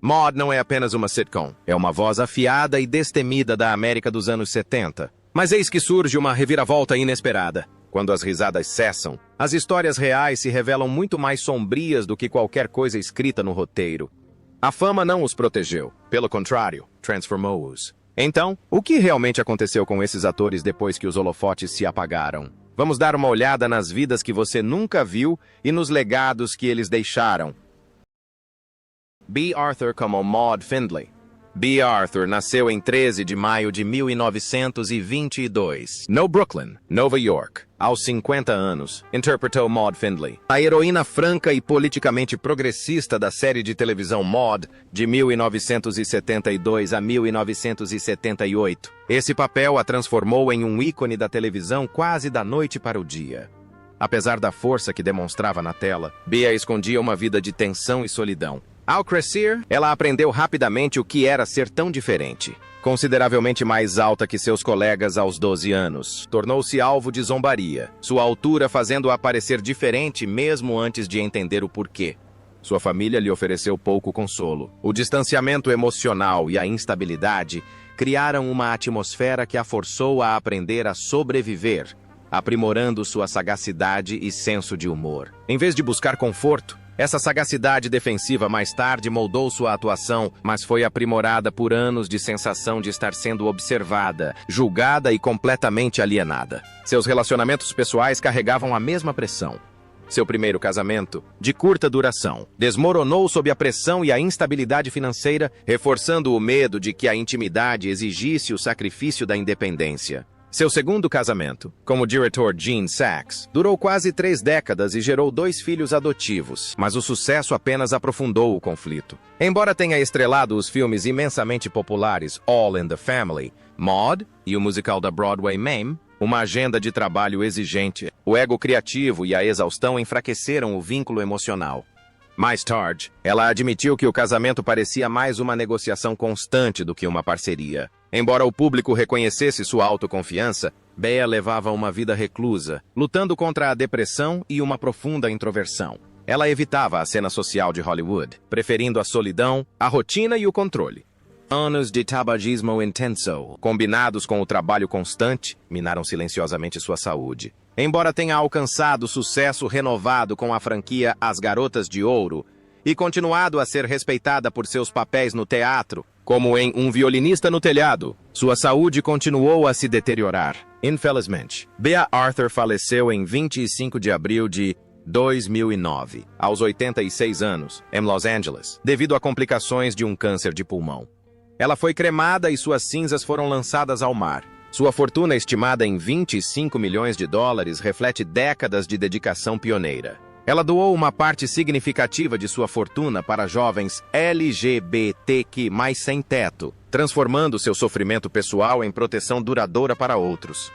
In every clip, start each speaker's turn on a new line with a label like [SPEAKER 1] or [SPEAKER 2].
[SPEAKER 1] Maude não é apenas uma sitcom, é uma voz afiada e destemida da América dos anos 70. Mas eis que surge uma reviravolta inesperada. Quando as risadas cessam, as histórias reais se revelam muito mais sombrias do que qualquer coisa escrita no roteiro. A fama não os protegeu, pelo contrário, transformou-os. Então, o que realmente aconteceu com esses atores depois que os holofotes se apagaram? Vamos dar uma olhada nas vidas que você nunca viu e nos legados que eles deixaram. Bea Arthur como Maude Findlay. Bea Arthur nasceu em 13 de maio de 1922, no Brooklyn, Nova York. Aos 50 anos, interpretou Maude Findlay, a heroína franca e politicamente progressista da série de televisão Maude, de 1972 a 1978. Esse papel a transformou em um ícone da televisão quase da noite para o dia. Apesar da força que demonstrava na tela, Bea escondia uma vida de tensão e solidão. Ao crescer, ela aprendeu rapidamente o que era ser tão diferente. Consideravelmente mais alta que seus colegas aos 12 anos, tornou-se alvo de zombaria, sua altura fazendo-a parecer diferente mesmo antes de entender o porquê. Sua família lhe ofereceu pouco consolo. O distanciamento emocional e a instabilidade criaram uma atmosfera que a forçou a aprender a sobreviver, aprimorando sua sagacidade e senso de humor. Em vez de buscar conforto, essa sagacidade defensiva mais tarde moldou sua atuação, mas foi aprimorada por anos de sensação de estar sendo observada, julgada e completamente alienada. Seus relacionamentos pessoais carregavam a mesma pressão. Seu primeiro casamento, de curta duração, desmoronou sob a pressão e a instabilidade financeira, reforçando o medo de que a intimidade exigisse o sacrifício da independência. Seu segundo casamento, com o diretor Gene Saks, durou quase 3 décadas e gerou 2 filhos adotivos, mas o sucesso apenas aprofundou o conflito. Embora tenha estrelado os filmes imensamente populares All in the Family, Maude e o musical da Broadway Mame, uma agenda de trabalho exigente, o ego criativo e a exaustão enfraqueceram o vínculo emocional. Mais tarde, ela admitiu que o casamento parecia mais uma negociação constante do que uma parceria. Embora o público reconhecesse sua autoconfiança, Bea levava uma vida reclusa, lutando contra a depressão e uma profunda introversão. Ela evitava a cena social de Hollywood, preferindo a solidão, a rotina e o controle. Anos de tabagismo intenso, combinados com o trabalho constante, minaram silenciosamente sua saúde. Embora tenha alcançado sucesso renovado com a franquia As Garotas de Ouro e continuado a ser respeitada por seus papéis no teatro, como em Um Violinista no Telhado, sua saúde continuou a se deteriorar. Infelizmente, Bea Arthur faleceu em 25 de abril de 2009, aos 86 anos, em Los Angeles, devido a complicações de um câncer de pulmão. Ela foi cremada e suas cinzas foram lançadas ao mar. Sua fortuna, estimada em 25 milhões de dólares, reflete décadas de dedicação pioneira. Ela doou uma parte significativa de sua fortuna para jovens LGBTQ+, sem teto, transformando seu sofrimento pessoal em proteção duradoura para outros.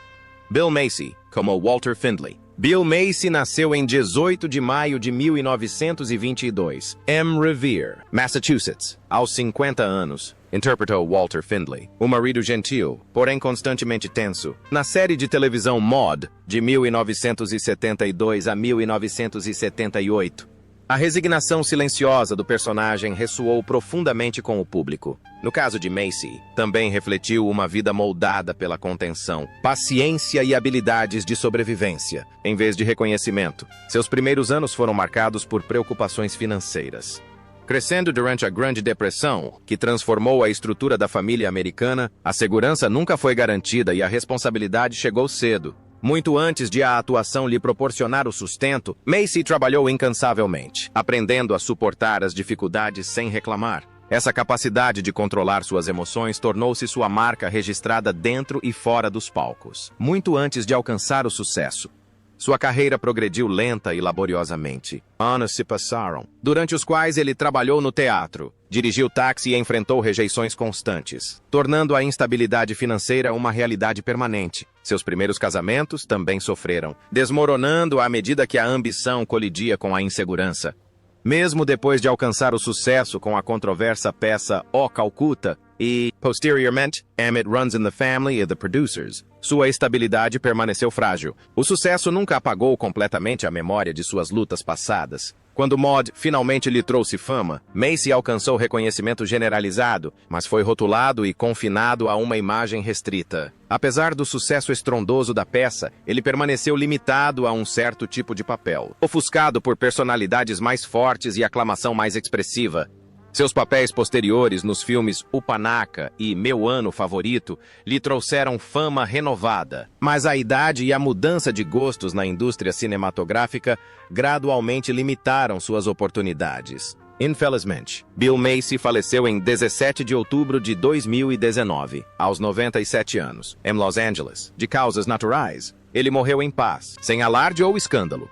[SPEAKER 1] Bill Macy, como Walter Findlay. Bill Macy nasceu em 18 de maio de 1922, em Revere, Massachusetts. Aos 50 anos, interpretou Walter Findlay, o marido gentil, porém constantemente tenso, na série de televisão Maude, de 1972 a 1978. A resignação silenciosa do personagem ressoou profundamente com o público. No caso de Macy, também refletiu uma vida moldada pela contenção, paciência e habilidades de sobrevivência, em vez de reconhecimento. Seus primeiros anos foram marcados por preocupações financeiras. Crescendo durante a Grande Depressão, que transformou a estrutura da família americana, a segurança nunca foi garantida e a responsabilidade chegou cedo. Muito antes de a atuação lhe proporcionar o sustento, Macy trabalhou incansavelmente, aprendendo a suportar as dificuldades sem reclamar. Essa capacidade de controlar suas emoções tornou-se sua marca registrada dentro e fora dos palcos, muito antes de alcançar o sucesso. Sua carreira progrediu lenta e laboriosamente. Anos se passaram, durante os quais ele trabalhou no teatro, dirigiu táxi e enfrentou rejeições constantes, tornando a instabilidade financeira uma realidade permanente. Seus primeiros casamentos também sofreram, desmoronando à medida que a ambição colidia com a insegurança. Mesmo depois de alcançar o sucesso com a controversa peça O Calcutta e, posteriormente, Emmett Runs in the Family e The Producers, sua estabilidade permaneceu frágil. O sucesso nunca apagou completamente a memória de suas lutas passadas. Quando Maude finalmente lhe trouxe fama, Macy alcançou reconhecimento generalizado, mas foi rotulado e confinado a uma imagem restrita. Apesar do sucesso estrondoso da peça, ele permaneceu limitado a um certo tipo de papel, ofuscado por personalidades mais fortes e aclamação mais expressiva. Seus papéis posteriores nos filmes O Panaca e Meu Ano Favorito lhe trouxeram fama renovada, mas a idade e a mudança de gostos na indústria cinematográfica gradualmente limitaram suas oportunidades. Infelizmente, Bill Macy faleceu em 17 de outubro de 2019, aos 97 anos, em Los Angeles, de causas naturais. Ele morreu em paz, sem alarde ou escândalo.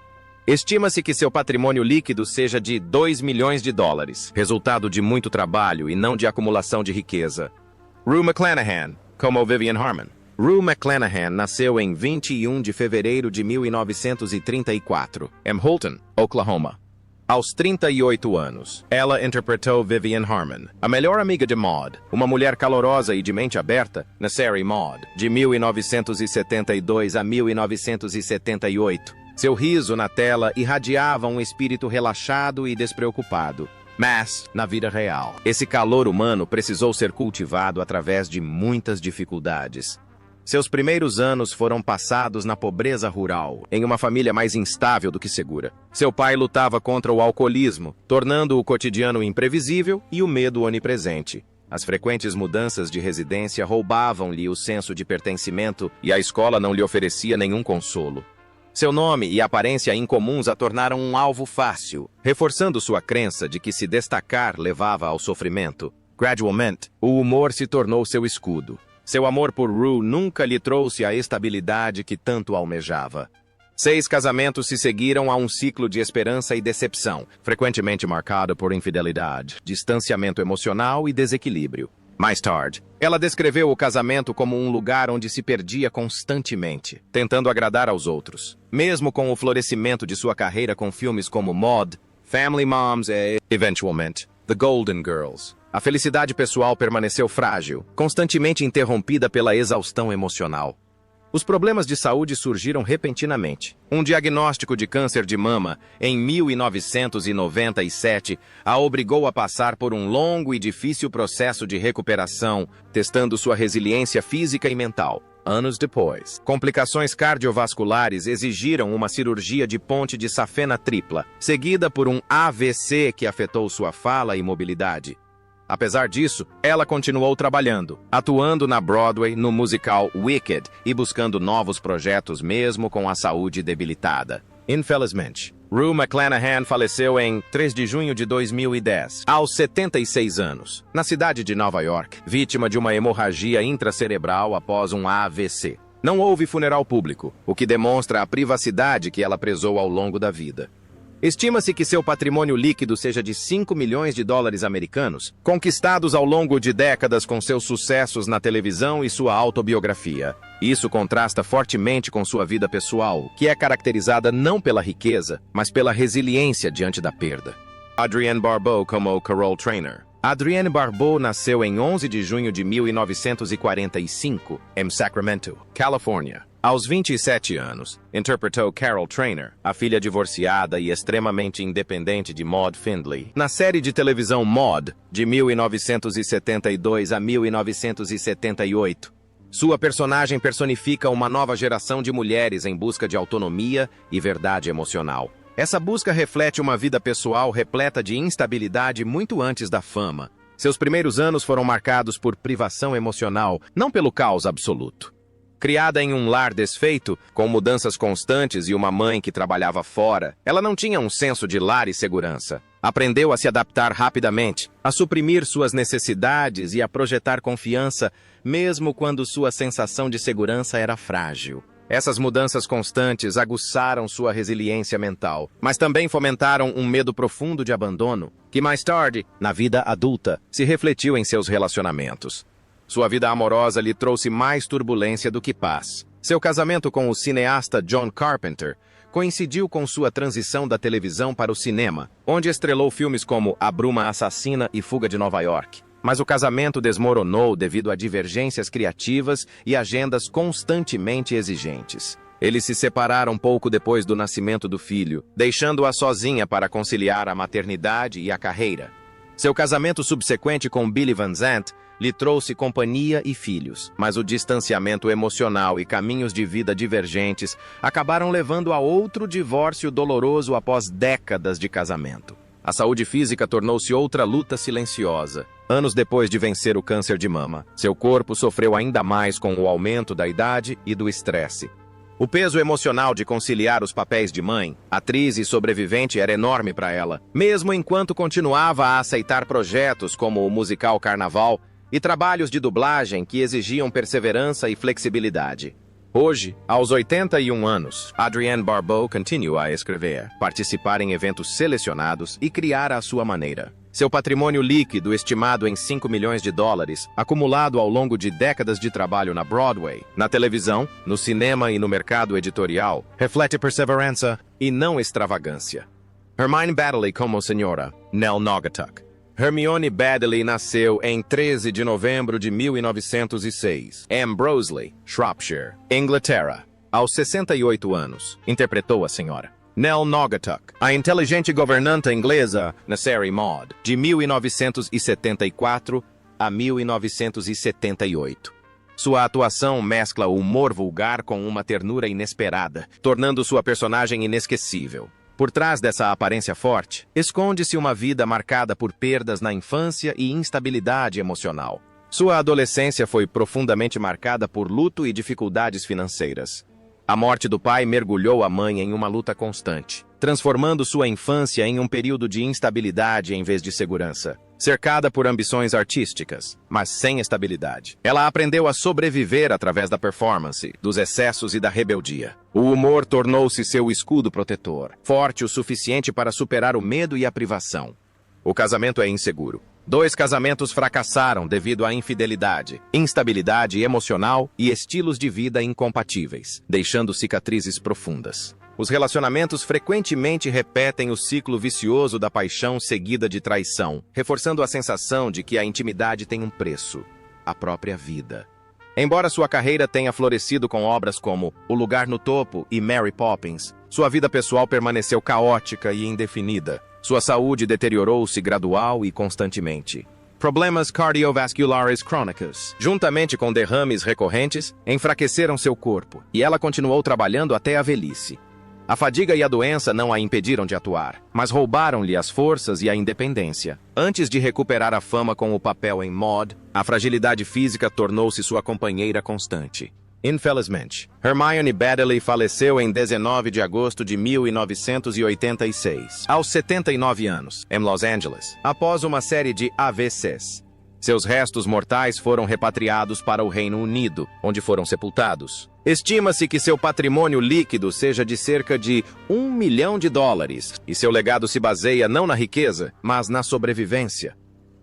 [SPEAKER 1] Estima-se que seu patrimônio líquido seja de $2 milhões, resultado de muito trabalho e não de acumulação de riqueza. Rue McClanahan, como Vivian Harmon. Rue McClanahan nasceu em 21 de fevereiro de 1934, em Holton, Oklahoma. Aos 38 anos, ela interpretou Vivian Harmon, a melhor amiga de Maude, uma mulher calorosa e de mente aberta, na série Maude, de 1972 a 1978. Seu riso na tela irradiava um espírito relaxado e despreocupado. Mas, na vida real, esse calor humano precisou ser cultivado através de muitas dificuldades. Seus primeiros anos foram passados na pobreza rural, em uma família mais instável do que segura. Seu pai lutava contra o alcoolismo, tornando o cotidiano imprevisível e o medo onipresente. As frequentes mudanças de residência roubavam-lhe o senso de pertencimento e a escola não lhe oferecia nenhum consolo. Seu nome e aparência incomuns a tornaram um alvo fácil, reforçando sua crença de que se destacar levava ao sofrimento. Gradualmente, o humor se tornou seu escudo. Seu amor por Rue nunca lhe trouxe a estabilidade que tanto almejava. 6 casamentos se seguiram a um ciclo de esperança e decepção, frequentemente marcado por infidelidade, distanciamento emocional e desequilíbrio. Mais tarde, ela descreveu o casamento como um lugar onde se perdia constantemente, tentando agradar aos outros. Mesmo com o florescimento de sua carreira com filmes como Maude, Family Moms e, eventualmente, The Golden Girls, a felicidade pessoal permaneceu frágil, constantemente interrompida pela exaustão emocional. Os problemas de saúde surgiram repentinamente. Um diagnóstico de câncer de mama, em 1997, a obrigou a passar por um longo e difícil processo de recuperação, testando sua resiliência física e mental. Anos depois, complicações cardiovasculares exigiram uma cirurgia de ponte de safena tripla, seguida por um AVC que afetou sua fala e mobilidade. Apesar disso, ela continuou trabalhando, atuando na Broadway no musical Wicked e buscando novos projetos mesmo com a saúde debilitada. Infelizmente, Rue McClanahan faleceu em 3 de junho de 2010, aos 76 anos, na cidade de Nova York, vítima de uma hemorragia intracerebral após um AVC. Não houve funeral público, o que demonstra a privacidade que ela prezou ao longo da vida. Estima-se que seu patrimônio líquido seja de $5 milhões americanos, conquistados ao longo de décadas com seus sucessos na televisão e sua autobiografia. Isso contrasta fortemente com sua vida pessoal, que é caracterizada não pela riqueza, mas pela resiliência diante da perda. Adrienne Barbeau como Carol Trainer. Adrienne Barbeau nasceu em 11 de junho de 1945, em Sacramento, Califórnia. Aos 27 anos, interpretou Carol Trainer, a filha divorciada e extremamente independente de Maude Findlay, na série de televisão Maude, de 1972 a 1978. Sua personagem personifica uma nova geração de mulheres em busca de autonomia e verdade emocional. Essa busca reflete uma vida pessoal repleta de instabilidade muito antes da fama. Seus primeiros anos foram marcados por privação emocional, não pelo caos absoluto. Criada em um lar desfeito, com mudanças constantes e uma mãe que trabalhava fora, ela não tinha um senso de lar e segurança. Aprendeu a se adaptar rapidamente, a suprimir suas necessidades e a projetar confiança, mesmo quando sua sensação de segurança era frágil. Essas mudanças constantes aguçaram sua resiliência mental, mas também fomentaram um medo profundo de abandono, que mais tarde, na vida adulta, se refletiu em seus relacionamentos. Sua vida amorosa lhe trouxe mais turbulência do que paz. Seu casamento com o cineasta John Carpenter coincidiu com sua transição da televisão para o cinema, onde estrelou filmes como A Bruma Assassina e Fuga de Nova York. Mas o casamento desmoronou devido a divergências criativas e agendas constantemente exigentes. Eles se separaram pouco depois do nascimento do filho, deixando-a sozinha para conciliar a maternidade e a carreira. Seu casamento subsequente com Billy Van Zandt lhe trouxe companhia e filhos, mas o distanciamento emocional e caminhos de vida divergentes acabaram levando a outro divórcio doloroso após décadas de casamento. A saúde física tornou-se outra luta silenciosa. Anos depois de vencer o câncer de mama, seu corpo sofreu ainda mais com o aumento da idade e do estresse. O peso emocional de conciliar os papéis de mãe, atriz e sobrevivente era enorme para ela, mesmo enquanto continuava a aceitar projetos como o musical Carnaval e trabalhos de dublagem que exigiam perseverança e flexibilidade. Hoje, aos 81 anos, Adrienne Barbeau continua a escrever, participar em eventos selecionados e criar à sua maneira. Seu patrimônio líquido, estimado em $5 milhões, acumulado ao longo de décadas de trabalho na Broadway, na televisão, no cinema e no mercado editorial, reflete perseverança e não extravagância. Hermione Baddeley como Senhora, Nell Naugatuck. Hermione Baddeley nasceu em 13 de novembro de 1906, Ambroseley, Shropshire, Inglaterra. Aos 68 anos, interpretou a Senhora Nell Naugatuck, a inteligente governanta inglesa na série Maude, de 1974 a 1978. Sua atuação mescla o humor vulgar com uma ternura inesperada, tornando sua personagem inesquecível. Por trás dessa aparência forte, esconde-se uma vida marcada por perdas na infância e instabilidade emocional. Sua adolescência foi profundamente marcada por luto e dificuldades financeiras. A morte do pai mergulhou a mãe em uma luta constante, transformando sua infância em um período de instabilidade em vez de segurança. Cercada por ambições artísticas, mas sem estabilidade, ela aprendeu a sobreviver através da performance, dos excessos e da rebeldia. O humor tornou-se seu escudo protetor, forte o suficiente para superar o medo e a privação. O casamento é inseguro. 2 casamentos fracassaram devido à infidelidade, instabilidade emocional e estilos de vida incompatíveis, deixando cicatrizes profundas. Os relacionamentos frequentemente repetem o ciclo vicioso da paixão seguida de traição, reforçando a sensação de que a intimidade tem um preço, a própria vida. Embora sua carreira tenha florescido com obras como O Lugar no Topo e Mary Poppins, sua vida pessoal permaneceu caótica e indefinida. Sua saúde deteriorou-se gradual e constantemente. Problemas cardiovasculares crônicos, juntamente com derrames recorrentes, enfraqueceram seu corpo, e ela continuou trabalhando até a velhice. A fadiga e a doença não a impediram de atuar, mas roubaram-lhe as forças e a independência. Antes de recuperar a fama com o papel em Maude, a fragilidade física tornou-se sua companheira constante. Infelizmente, Hermione Baddeley faleceu em 19 de agosto de 1986, aos 79 anos, em Los Angeles, após uma série de AVCs. Seus restos mortais foram repatriados para o Reino Unido, onde foram sepultados. Estima-se que seu patrimônio líquido seja de cerca de $1 milhão, e seu legado se baseia não na riqueza, mas na sobrevivência.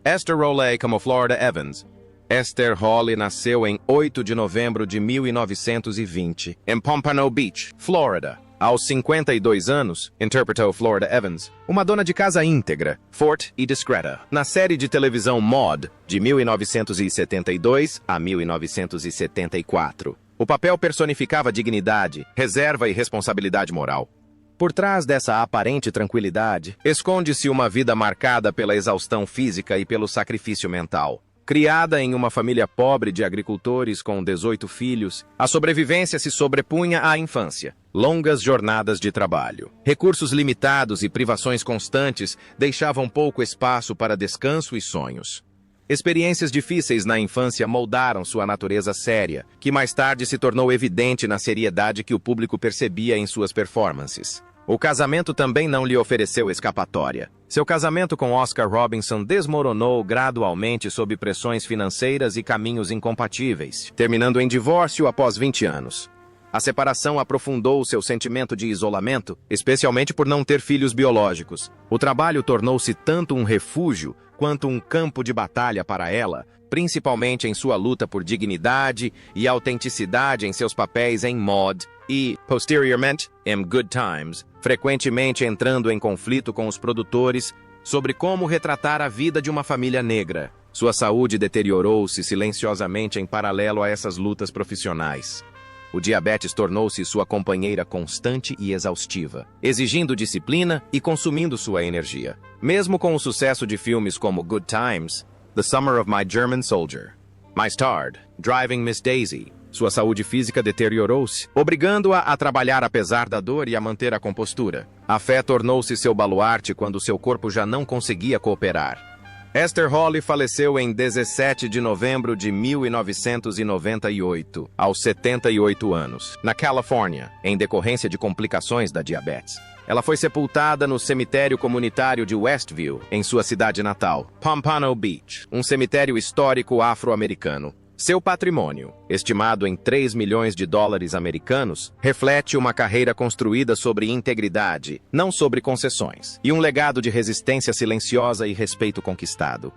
[SPEAKER 1] Esther Rowley como Florida Evans. Esther Hawley nasceu em 8 de novembro de 1920, em Pompano Beach, Flórida. Aos 52 anos, interpretou Florida Evans, uma dona de casa íntegra, forte e discreta, na série de televisão Maude, de 1972 a 1974. O papel personificava dignidade, reserva e responsabilidade moral. Por trás dessa aparente tranquilidade, esconde-se uma vida marcada pela exaustão física e pelo sacrifício mental. Criada em uma família pobre de agricultores com 18 filhos, a sobrevivência se sobrepunha à infância. Longas jornadas de trabalho, recursos limitados e privações constantes deixavam pouco espaço para descanso e sonhos. Experiências difíceis na infância moldaram sua natureza séria, que mais tarde se tornou evidente na seriedade que o público percebia em suas performances. O casamento também não lhe ofereceu escapatória. Seu casamento com Oscar Robinson desmoronou gradualmente sob pressões financeiras e caminhos incompatíveis, terminando em divórcio após 20 anos. A separação aprofundou seu sentimento de isolamento, especialmente por não ter filhos biológicos. O trabalho tornou-se tanto um refúgio quanto um campo de batalha para ela, principalmente em sua luta por dignidade e autenticidade em seus papéis em Maude e, posteriormente, em Good Times, frequentemente entrando em conflito com os produtores sobre como retratar a vida de uma família negra. Sua saúde deteriorou-se silenciosamente em paralelo a essas lutas profissionais. o diabetes tornou-se sua companheira constante e exaustiva, exigindo disciplina e consumindo sua energia. Mesmo com o sucesso de filmes como Good Times, The Summer of My German Soldier, mais tarde, Driving Miss Daisy, sua saúde física deteriorou-se, obrigando-a a trabalhar apesar da dor e a manter a compostura. A fé tornou-se seu baluarte quando seu corpo já não conseguia cooperar. Esther Holly faleceu em 17 de novembro de 1998, aos 78 anos, na Califórnia, em decorrência de complicações da diabetes. Ela foi sepultada no cemitério comunitário de Westview, em sua cidade natal, Pompano Beach, um cemitério histórico afro-americano. Seu patrimônio, estimado em 3 milhões de dólares americanos, reflete uma carreira construída sobre integridade, não sobre concessões, e um legado de resistência silenciosa e respeito conquistado.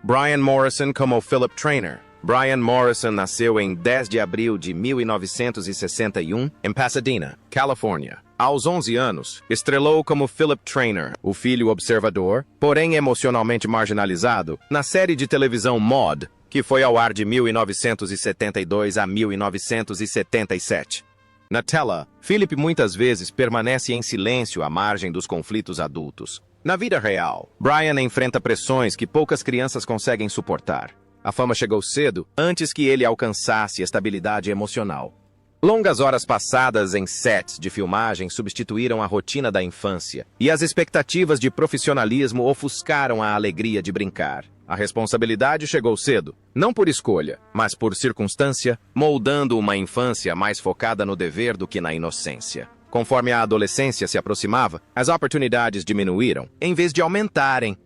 [SPEAKER 1] Brian Morrison como Philip Traynor. Brian Morrison nasceu em 10 de abril de 1961, em Pasadena, Califórnia. Aos 11 anos, estrelou como Philip Traynor, o filho observador, porém emocionalmente marginalizado, na série de televisão Maude, que foi ao ar de 1972 a 1977. Na tela, Philip muitas vezes permanece em silêncio à margem dos conflitos adultos. Na vida real, Brian enfrenta pressões que poucas crianças conseguem suportar. A fama chegou cedo, antes que ele alcançasse estabilidade emocional. Longas horas passadas em sets de filmagem substituíram a rotina da infância, e as expectativas de profissionalismo ofuscaram a alegria de brincar. A responsabilidade chegou cedo, não por escolha, mas por circunstância, moldando uma infância mais focada no dever do que na inocência. Conforme a adolescência se aproximava, as oportunidades diminuíram, em vez de aumentarem.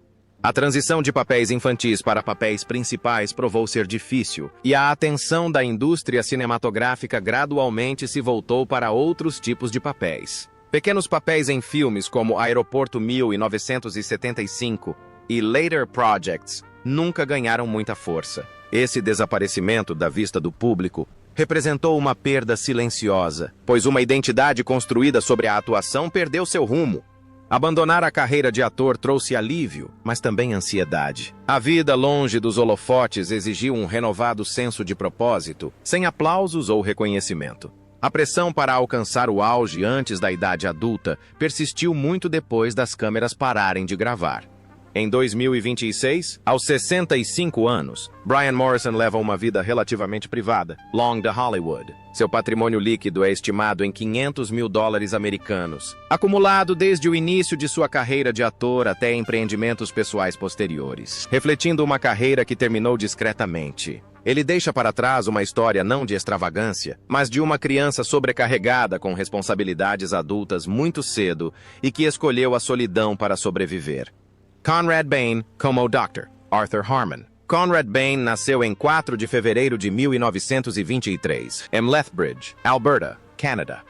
[SPEAKER 1] A transição de papéis infantis para papéis principais provou ser difícil, e a atenção da indústria cinematográfica gradualmente se voltou para outros tipos de papéis. Pequenos papéis em filmes como Aeroporto 1975 e Later Projects nunca ganharam muita força. Esse desaparecimento da vista do público representou uma perda silenciosa, pois uma identidade construída sobre a atuação perdeu seu rumo. Abandonar a carreira de ator trouxe alívio, mas também ansiedade. A vida longe dos holofotes exigiu um renovado senso de propósito, sem aplausos ou reconhecimento. A pressão para alcançar o auge antes da idade adulta persistiu muito depois das câmeras pararem de gravar. Em 2026, aos 65 anos, Brian Morrison leva uma vida relativamente privada, long de Hollywood. Seu patrimônio líquido é estimado em $500 mil americanos, acumulado desde o início de sua carreira de ator até empreendimentos pessoais posteriores, refletindo uma carreira que terminou discretamente. Ele deixa para trás uma história não de extravagância, mas de uma criança sobrecarregada com responsabilidades adultas muito cedo e que escolheu a solidão para sobreviver. Conrad Bain como Dr. Arthur Harmon. Conrad Bain nasceu em 4 de fevereiro de 1923, em Lethbridge, Alberta, Canadá.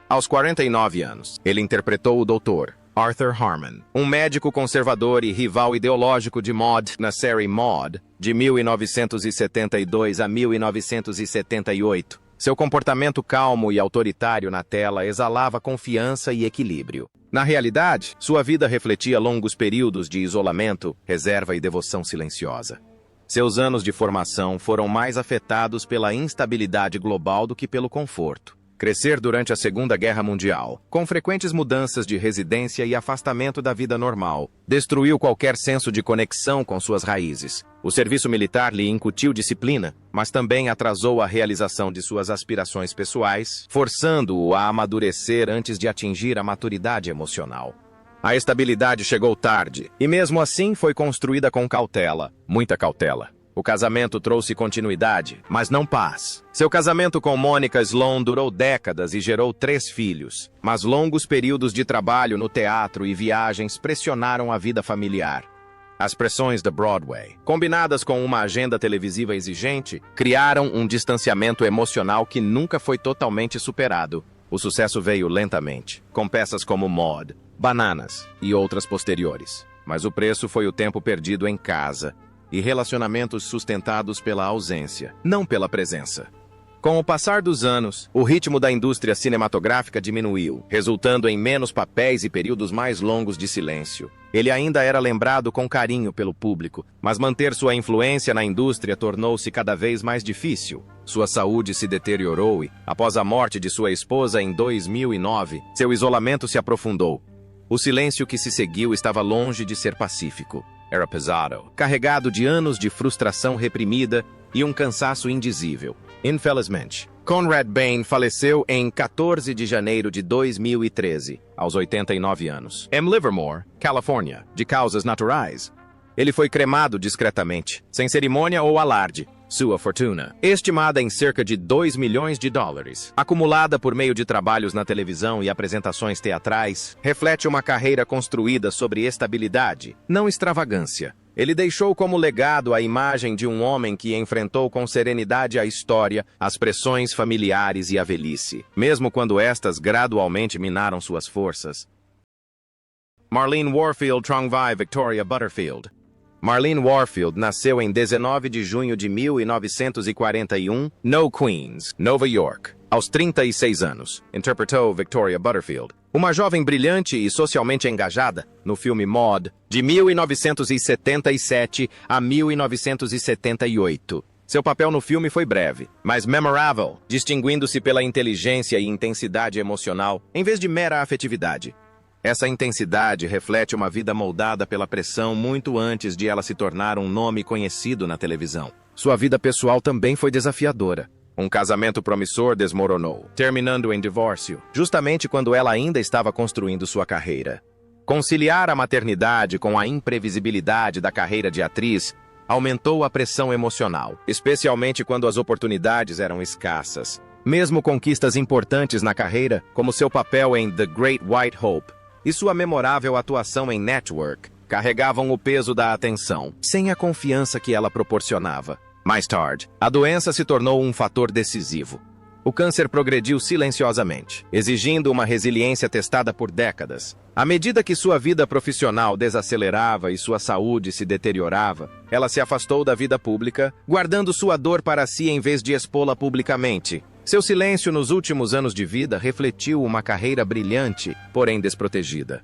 [SPEAKER 1] Aos 49 anos, ele interpretou o Dr. Arthur Harmon, um médico conservador e rival ideológico de Maude na série Maude, de 1972 a 1978. Seu comportamento calmo e autoritário na tela exalava confiança e equilíbrio. Na realidade, sua vida refletia longos períodos de isolamento, reserva e devoção silenciosa. Seus anos de formação foram mais afetados pela instabilidade global do que pelo conforto. Crescer durante a Segunda Guerra Mundial, com frequentes mudanças de residência e afastamento da vida normal, destruiu qualquer senso de conexão com suas raízes. O serviço militar lhe incutiu disciplina, mas também atrasou a realização de suas aspirações pessoais, forçando-o a amadurecer antes de atingir a maturidade emocional. A estabilidade chegou tarde, e mesmo assim foi construída com cautela, muita cautela. O casamento trouxe continuidade, mas não paz. Seu casamento com Monica Sloan durou décadas e gerou 3 filhos, mas longos períodos de trabalho no teatro e viagens pressionaram a vida familiar. As pressões da Broadway, combinadas com uma agenda televisiva exigente, criaram um distanciamento emocional que nunca foi totalmente superado. O sucesso veio lentamente, com peças como Maude, Bananas e outras posteriores. Mas o preço foi o tempo perdido em casa e relacionamentos sustentados pela ausência, não pela presença. Com o passar dos anos, o ritmo da indústria cinematográfica diminuiu, resultando em menos papéis e períodos mais longos de silêncio. Ele ainda era lembrado com carinho pelo público, mas manter sua influência na indústria tornou-se cada vez mais difícil. Sua saúde se deteriorou e, após a morte de sua esposa em 2009, seu isolamento se aprofundou. O silêncio que se seguiu estava longe de ser pacífico. Era pesado, carregado de anos de frustração reprimida e um cansaço indizível. Infelizmente, Conrad Bain faleceu em 14 de janeiro de 2013, aos 89 anos, em Livermore, Califórnia, de causas naturais. Ele foi cremado discretamente, sem cerimônia ou alarde. Sua fortuna, estimada em cerca de 2 milhões de dólares, acumulada por meio de trabalhos na televisão e apresentações teatrais, reflete uma carreira construída sobre estabilidade, não extravagância. Ele deixou como legado a imagem de um homem que enfrentou com serenidade a história, as pressões familiares e a velhice, mesmo quando estas gradualmente minaram suas forças. Marlene Warfield Trongvai Victoria Butterfield. Marlene Warfield nasceu em 19 de junho de 1941, no Queens, Nova York. Aos 36 anos, interpretou Victoria Butterfield, uma jovem brilhante e socialmente engajada, no filme Maude, de 1977 a 1978. Seu papel no filme foi breve, mas memorável, distinguindo-se pela inteligência e intensidade emocional, em vez de mera afetividade. Essa intensidade reflete uma vida moldada pela pressão muito antes de ela se tornar um nome conhecido na televisão. Sua vida pessoal também foi desafiadora. Um casamento promissor desmoronou, terminando em divórcio, justamente quando ela ainda estava construindo sua carreira. Conciliar a maternidade com a imprevisibilidade da carreira de atriz aumentou a pressão emocional, especialmente quando as oportunidades eram escassas. Mesmo conquistas importantes na carreira, como seu papel em The Great White Hope e sua memorável atuação em Network, carregavam o peso da atenção, sem a confiança que ela proporcionava. Mais tarde, a doença se tornou um fator decisivo. O câncer progrediu silenciosamente, exigindo uma resiliência testada por décadas. À medida que sua vida profissional desacelerava e sua saúde se deteriorava, ela se afastou da vida pública, guardando sua dor para si em vez de expô-la publicamente. Seu silêncio nos últimos anos de vida refletiu uma carreira brilhante, porém desprotegida.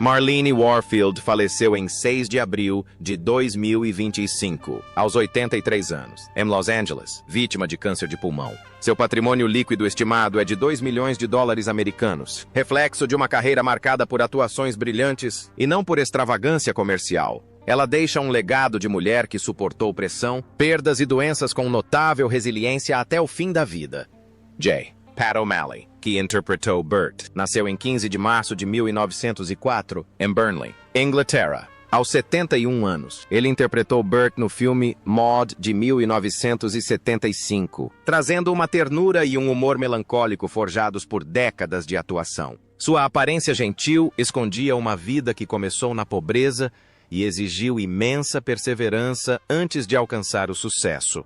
[SPEAKER 1] Marlene Warfield faleceu em 6 de abril de 2025, aos 83 anos, em Los Angeles, vítima de câncer de pulmão. Seu patrimônio líquido estimado é de 2 milhões de dólares americanos, reflexo de uma carreira marcada por atuações brilhantes e não por extravagância comercial. Ela deixa um legado de mulher que suportou pressão, perdas e doenças com notável resiliência até o fim da vida. J. Pat O'Malley, que interpretou Bert, nasceu em 15 de março de 1904, em Burnley, Inglaterra. Aos 71 anos, ele interpretou Bert no filme Maude de 1975, trazendo uma ternura e um humor melancólico forjados por décadas de atuação. Sua aparência gentil escondia uma vida que começou na pobreza e exigiu imensa perseverança antes de alcançar o sucesso.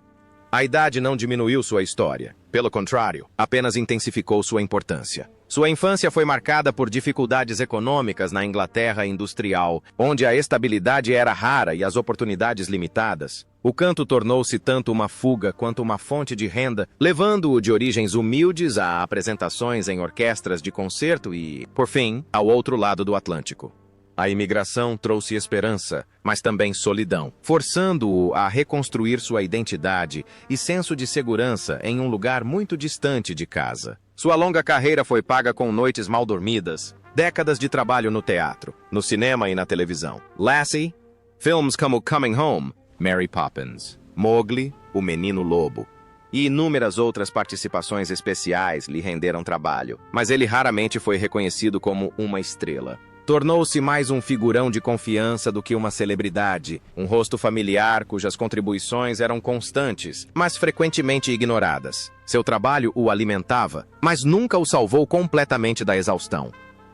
[SPEAKER 1] A idade não diminuiu sua história. Pelo contrário, apenas intensificou sua importância. Sua infância foi marcada por dificuldades econômicas na Inglaterra industrial, onde a estabilidade era rara e as oportunidades limitadas. O canto tornou-se tanto uma fuga quanto uma fonte de renda, levando-o de origens humildes a apresentações em orquestras de concerto e, por fim, ao outro lado do Atlântico. A imigração trouxe esperança, mas também solidão, forçando-o a reconstruir sua identidade e senso de segurança em um lugar muito distante de casa. Sua longa carreira foi paga com noites mal dormidas, décadas de trabalho no teatro, no cinema e na televisão. Lassie, filmes como Coming Home, Mary Poppins, Mowgli, O Menino Lobo e inúmeras outras participações especiais lhe renderam trabalho, mas ele raramente foi reconhecido como uma estrela. Tornou-se mais um figurão de confiança do que uma celebridade, um rosto familiar cujas contribuições eram constantes, mas frequentemente ignoradas. Seu trabalho o alimentava, mas nunca o salvou completamente da exaustão.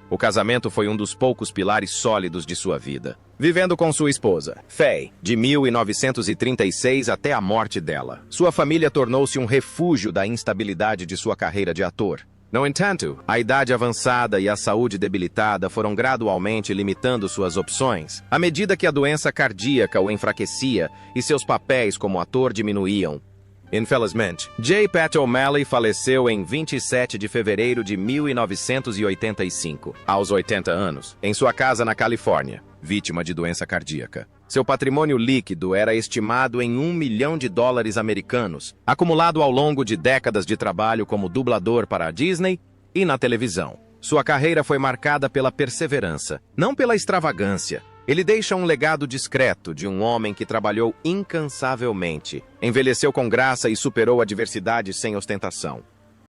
[SPEAKER 1] O casamento foi um dos poucos pilares sólidos de sua vida. Vivendo com sua esposa, Faye, de 1936 até a morte dela, sua família tornou-se um refúgio da instabilidade de sua carreira de ator. No entanto, a idade avançada e a saúde debilitada foram gradualmente limitando suas opções, à medida que a doença cardíaca o enfraquecia e seus papéis como ator diminuíam. Infelizmente, J. Pat O'Malley faleceu em 27 de fevereiro de 1985, aos 80 anos, em sua casa na Califórnia, vítima de doença cardíaca. Seu patrimônio líquido era estimado em $1 milhão americanos, acumulado ao longo de décadas de trabalho como dublador para a Disney e na televisão. Sua carreira foi marcada pela perseverança, não pela extravagância. Ele deixa um legado discreto de um homem que trabalhou incansavelmente, envelheceu com graça e superou adversidades sem ostentação.